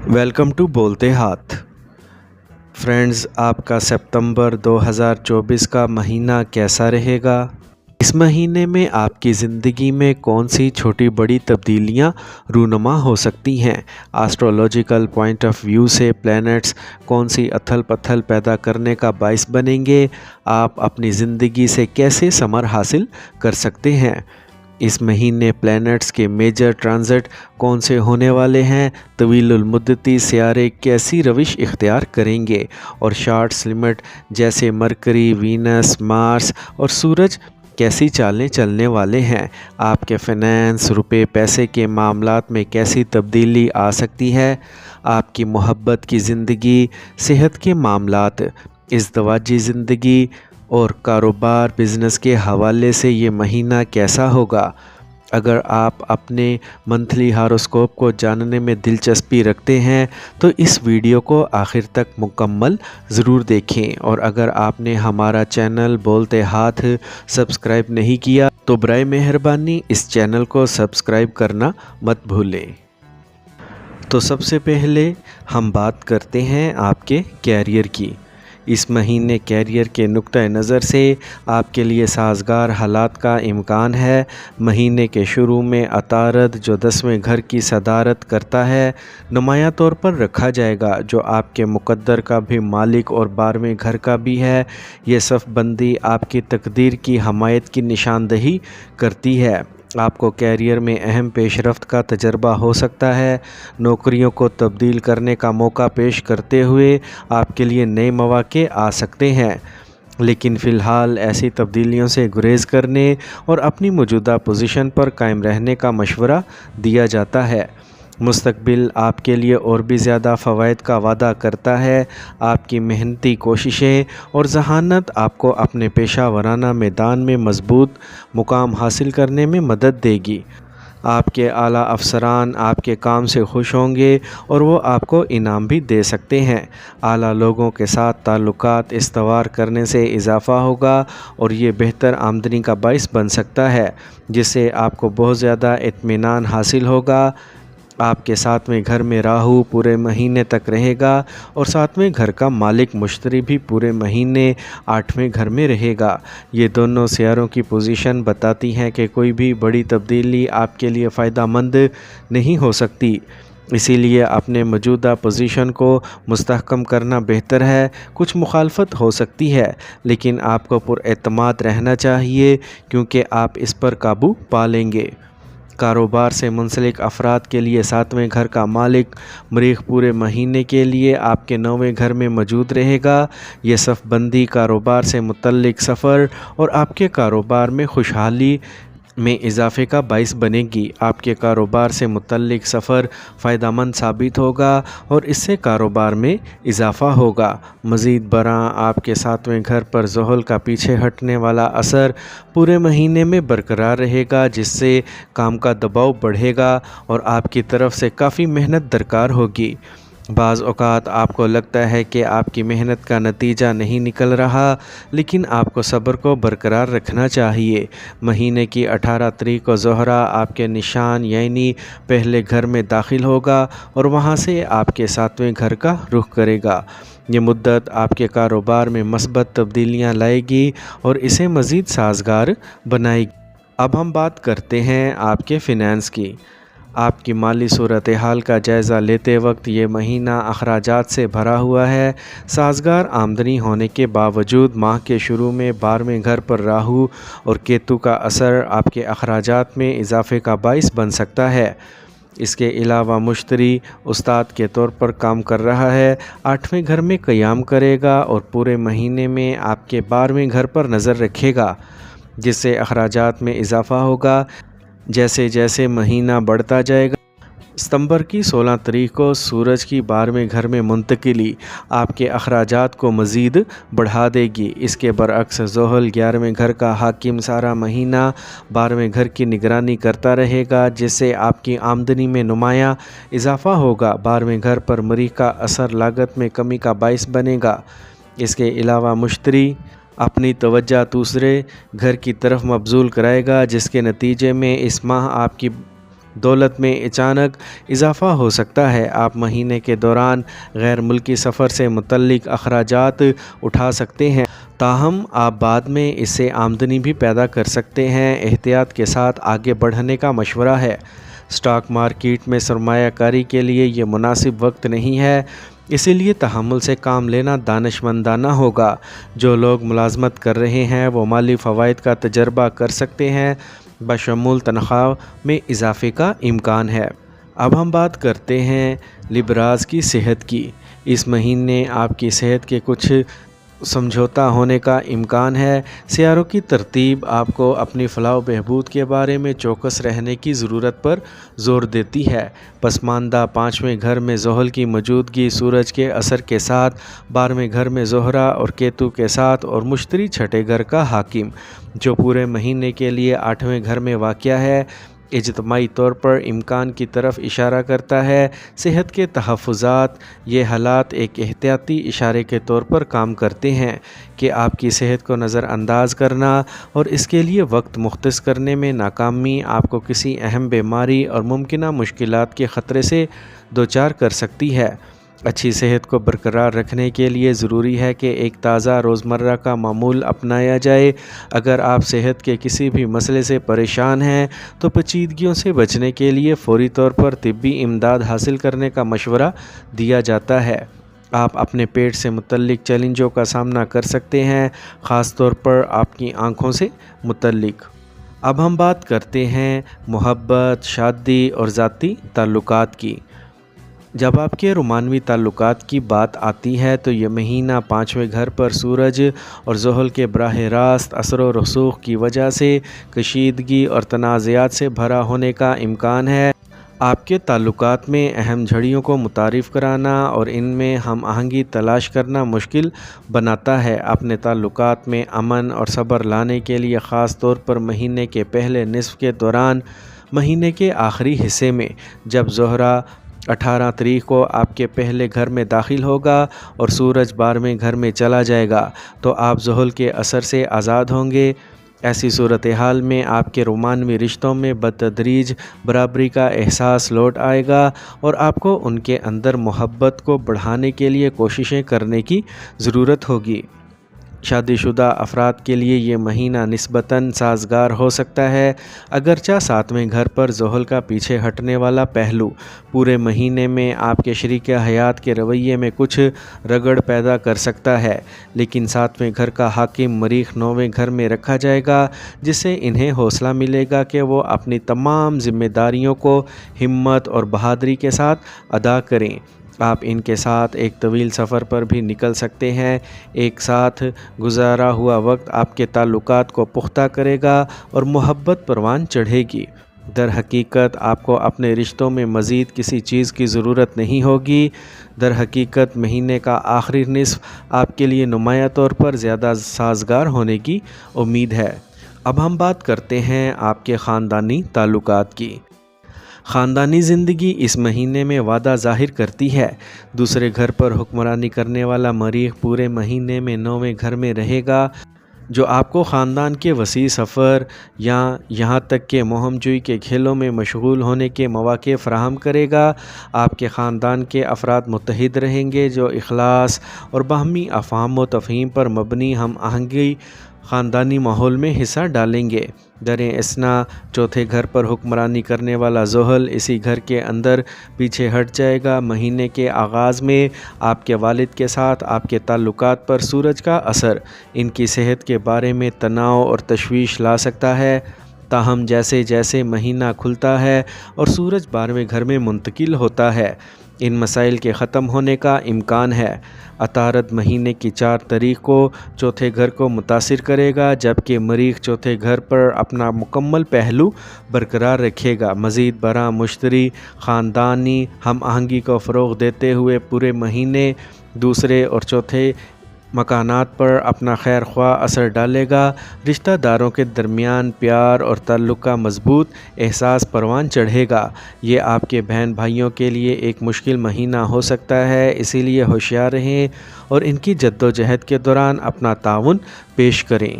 Welcome to बोलते हाथ। Friends, आपका सितंबर 2024 का महीना कैसा रहेगा? इस महीने में आपकी ज़िंदगी में कौन सी छोटी बड़ी तब्दीलियां रूनुमा हो सकती हैं? एस्ट्रोलॉजिकल पॉइंट ऑफ व्यू से प्लैनेट्स कौन सी अथल पथल पैदा करने का बाइस बनेंगे? आप अपनी ज़िंदगी से कैसे समर हासिल कर सकते हैं? इस महीने प्लैनेट्स के मेजर ट्रांजिट कौन से होने वाले हैं? तवीलुल मुद्दती सियारे कैसी रविश इख्तियार करेंगे? और शॉर्ट्स लिमिट जैसे मरकरी, वीनस, मार्स और सूरज कैसी चालें चलने वाले हैं? आपके फाइनेंस, रुपए पैसे के मामलात में कैसी तब्दीली आ सकती है? आपकी मोहब्बत की ज़िंदगी, सेहत के मामलात, इज़्दवाजी ज़िंदगी और कारोबार बिज़नेस के हवाले से ये महीना कैसा होगा? अगर आप अपने मंथली हॉरोस्कोप को जानने में दिलचस्पी रखते हैं तो इस वीडियो को आखिर तक मुकम्मल ज़रूर देखें। और अगर आपने हमारा चैनल बोलते हाथ सब्सक्राइब नहीं किया तो बराए मेहरबानी इस चैनल को सब्सक्राइब करना मत भूलें। तो सबसे पहले हम बात करते हैं आपके कैरियर की। इस महीने कैरियर के नुक्ता नज़र से आपके लिए साजगार हालात का इम्कान है। महीने के शुरू में अतारद जो 10वें घर की सदारत करता है नुमाया तौर पर रखा जाएगा, जो आपके मुकद्दर का भी मालिक और 12वें घर का भी है। ये सफ़बंदी आपकी तकदीर की हमायत की निशानदही करती है। आपको कैरियर में अहम पेशरफ्त का तजर्बा हो सकता है। नौकरियों को तब्दील करने का मौका पेश करते हुए आपके लिए नए मौके आ सकते हैं, लेकिन फ़िलहाल ऐसी तब्दीलियों से गुरेज करने और अपनी मौजूदा पोजीशन पर कायम रहने का मशवरा दिया जाता है। मुस्तकबिल आपके लिए और भी ज़्यादा फ़वाइद का वादा करता है। आपकी मेहनती कोशिशें और ज़हानत आपको अपने पेशा वराना मैदान में मज़बूत मुकाम हासिल करने में मदद देगी। आपके आला अफसरान आपके काम से खुश होंगे और वो आपको इनाम भी दे सकते हैं। आला लोगों के साथ ताल्लुकात इस्तवार करने से इजाफ़ा होगा और ये बेहतर आमदनी का बाइस बन सकता है, जिससे आपको बहुत ज़्यादा इत्मीनान हासिल होगा। आपके 7वें घर में राहु पूरे महीने तक रहेगा और 7वें घर का मालिक मुश्तरी भी पूरे महीने 8वें घर में रहेगा। ये दोनों सियारों की पोजीशन बताती हैं कि कोई भी बड़ी तब्दीली आपके लिए फ़ायदा मंद नहीं हो सकती, इसीलिए अपने मौजूदा पोजीशन को मुस्तहकम करना बेहतर है। कुछ मुखालफत हो सकती है, लेकिन आपको पुरएतमाद रहना चाहिए क्योंकि आप इस पर काबू पा लेंगे। कारोबार से मुंसलिक अफराद के लिए 7वें घर का मालिक मरीख पूरे महीने के लिए आपके 9वें घर में मौजूद रहेगा। ये सफ़बंदी कारोबार से मुतल्लिक सफ़र और आपके कारोबार में खुशहाली में इजाफ़े का बाइस बनेगी। आपके कारोबार से मुतल्लिक सफ़र फ़ायदामंद साबित होगा और इससे कारोबार में इजाफ़ा होगा। मज़ीद बरां आपके 7वें घर पर ज़ोहल का पीछे हटने वाला असर पूरे महीने में बरकरार रहेगा, जिससे काम का दबाव बढ़ेगा और आपकी तरफ से काफ़ी मेहनत दरकार होगी। बाज़ औक़ात आपको लगता है कि आपकी मेहनत का नतीजा नहीं निकल रहा, लेकिन आपको सब्र को बरकरार रखना चाहिए। महीने की 18 तारीख को ज़ोहरा आपके निशान यानी पहले घर में दाखिल होगा और वहां से आपके 7वें घर का रुख करेगा। ये मुद्दत आपके कारोबार में मस्बत तब्दीलियां लाएगी और इसे मज़ीद साजगार बनाएगी। अब हम बात करते हैं आपके फ़िनांस की। आपकी माली सूरत हाल का जायज़ा लेते वक्त ये महीना अखराजात से भरा हुआ है। साजगार आमदनी होने के बावजूद माह के शुरू में 12वें घर पर राहु और केतु का असर आपके अखराजात में इजाफ़े का बाइस बन सकता है। इसके अलावा मुश्तरी उस्ताद के तौर पर काम कर रहा है, 8वें घर में क़याम करेगा और पूरे महीने में आपके 12वें घर पर नज़र रखेगा, जिससे अखराजात में इजाफ़ा होगा। जैसे जैसे महीना बढ़ता जाएगा, सितंबर की 16 तारीख को सूरज की 12वें घर में मुंतकिली आपके अखराजात को मज़ीद बढ़ा देगी। इसके बरअक्स ज़ोहल 11वें घर का हाकिम सारा महीना 12वें घर की निगरानी करता रहेगा, जिससे आपकी आमदनी में नुमाया इजाफ़ा होगा। 12वें घर पर मरीख का असर लागत में कमी का बाइस बनेगा। इसके अलावा मुश्तरी अपनी तवज्जो दूसरे घर की तरफ मबजूल कराएगा, जिसके नतीजे में इस माह आपकी دولت میں اچانک اضافہ ہو سکتا ہے۔ آپ مہینے کے دوران غیر ملکی سفر سے متعلق اخراجات اٹھا سکتے ہیں، تاہم آپ بعد میں اس سے آمدنی بھی پیدا کر سکتے ہیں۔ احتیاط کے ساتھ آگے بڑھنے کا مشورہ ہے۔ اسٹاک مارکیٹ میں سرمایہ کاری کے لیے یہ مناسب وقت نہیں ہے، اسی لیے تحمل سے کام لینا دانشمندانہ ہوگا۔ جو لوگ ملازمت کر رہے ہیں وہ مالی فوائد کا تجربہ کر سکتے ہیں، بشمول تنخواہ میں اضافے کا امکان ہے۔ اب ہم بات کرتے ہیں لبراز کی صحت کی۔ اس مہینے آپ کی صحت کے کچھ سمجھوتا ہونے کا امکان ہے۔ سیاروں کی ترتیب آپ کو اپنی فلاح و بہبود کے بارے میں چوکس رہنے کی ضرورت پر زور دیتی ہے۔ پسماندہ 5ویں گھر میں زحل کی موجودگی سورج کے اثر کے ساتھ 12ویں گھر میں زہرہ اور کیتو کے ساتھ اور مشتری 6ٹھے گھر کا حاکم، جو پورے مہینے کے لیے 8ویں گھر میں واقع ہے، اجتماعی طور پر امکان کی طرف اشارہ کرتا ہے۔ صحت کے تحفظات۔ یہ حالات ایک احتیاطی اشارے کے طور پر کام کرتے ہیں کہ آپ کی صحت کو نظر انداز کرنا اور اس کے لیے وقت مختص کرنے میں ناکامی آپ کو کسی اہم بیماری اور ممکنہ مشکلات کے خطرے سے دوچار کر سکتی ہے۔ اچھی صحت کو برقرار رکھنے کے لیے ضروری ہے کہ ایک تازہ روزمرہ کا معمول اپنایا جائے۔ اگر آپ صحت کے کسی بھی مسئلے سے پریشان ہیں تو پیچیدگیوں سے بچنے کے لیے فوری طور پر طبی امداد حاصل کرنے کا مشورہ دیا جاتا ہے۔ آپ اپنے پیٹ سے متعلق چیلنجوں کا سامنا کر سکتے ہیں، خاص طور پر آپ کی آنکھوں سے متعلق۔ اب ہم بات کرتے ہیں محبت، شادی اور ذاتی تعلقات کی۔ جب آپ کے رومانوی تعلقات کی بات آتی ہے تو یہ مہینہ 5ویں گھر پر سورج اور زحل کے براہ راست اثر و رسوخ کی وجہ سے کشیدگی اور تنازعات سے بھرا ہونے کا امکان ہے۔ آپ کے تعلقات میں اہم جھڑیوں کو متعارف کرانا اور ان میں ہم آہنگی تلاش کرنا مشکل بناتا ہے۔ اپنے تعلقات میں امن اور صبر لانے کے لیے خاص طور پر مہینے کے پہلے نصف کے دوران، مہینے کے آخری حصے میں جب زہرہ 18 تاریخ کو آپ کے پہلے گھر میں داخل ہوگا اور سورج 12ویں گھر میں چلا جائے گا، تو آپ زحل کے اثر سے آزاد ہوں گے۔ ایسی صورتحال میں آپ کے رومانوی رشتوں میں بتدریج برابری کا احساس لوٹ آئے گا اور آپ کو ان کے اندر محبت کو بڑھانے کے لیے کوششیں کرنے کی ضرورت ہوگی۔ شادی شدہ افراد کے لیے یہ مہینہ نسبتاً سازگار ہو سکتا ہے، اگرچہ 7ویں گھر پر زحل کا پیچھے ہٹنے والا پہلو پورے مہینے میں آپ کے شریک حیات کے رویے میں کچھ رگڑ پیدا کر سکتا ہے، لیکن 7ویں گھر کا حاکم مریخ 9ویں گھر میں رکھا جائے گا، جس سے انہیں حوصلہ ملے گا کہ وہ اپنی تمام ذمہ داریوں کو ہمت اور بہادری کے ساتھ ادا کریں۔ آپ ان کے ساتھ ایک طویل سفر پر بھی نکل سکتے ہیں۔ ایک ساتھ گزارا ہوا وقت آپ کے تعلقات کو پختہ کرے گا اور محبت پروان چڑھے گی۔ در حقیقت آپ کو اپنے رشتوں میں مزید کسی چیز کی ضرورت نہیں ہوگی۔ در حقیقت مہینے کا آخری نصف آپ کے لیے نمایاں طور پر زیادہ سازگار ہونے کی امید ہے۔ اب ہم بات کرتے ہیں آپ کے خاندانی تعلقات کی۔ خاندانی زندگی اس مہینے میں وعدہ ظاہر کرتی ہے۔ دوسرے گھر پر حکمرانی کرنے والا مریخ پورے مہینے میں 9ویں گھر میں رہے گا، جو آپ کو خاندان کے وسیع سفر یا یہاں تک کہ مہم جوئی کے کھیلوں میں مشغول ہونے کے مواقع فراہم کرے گا۔ آپ کے خاندان کے افراد متحد رہیں گے، جو اخلاص اور باہمی افہام و تفہیم پر مبنی ہم آہنگی خاندانی ماحول میں حصہ ڈالیں گے۔ دریں اثنا 4تھے گھر پر حکمرانی کرنے والا زحل اسی گھر کے اندر پیچھے ہٹ جائے گا۔ مہینے کے آغاز میں آپ کے والد کے ساتھ آپ کے تعلقات پر سورج کا اثر ان کی صحت کے بارے میں تناؤ اور تشویش لا سکتا ہے، تاہم جیسے جیسے مہینہ کھلتا ہے اور سورج 12ویں گھر میں منتقل ہوتا ہے، ان مسائل کے ختم ہونے کا امکان ہے۔ عطارد مہینے کی 4 تاریخ کو 4تھے گھر کو متاثر کرے گا، جبکہ مریخ 4تھے گھر پر اپنا مکمل پہلو برقرار رکھے گا۔ مزید برآں مشتری خاندانی ہم آہنگی کو فروغ دیتے ہوئے پورے مہینے دوسرے اور چوتھے مکانات پر اپنا خیر خواہ اثر ڈالے گا۔ رشتہ داروں کے درمیان پیار اور تعلق کا مضبوط احساس پروان چڑھے گا۔ یہ آپ کے بہن بھائیوں کے لیے ایک مشکل مہینہ ہو سکتا ہے، اسی لیے ہوشیار رہیں اور ان کی جدوجہد کے دوران اپنا تعاون پیش کریں۔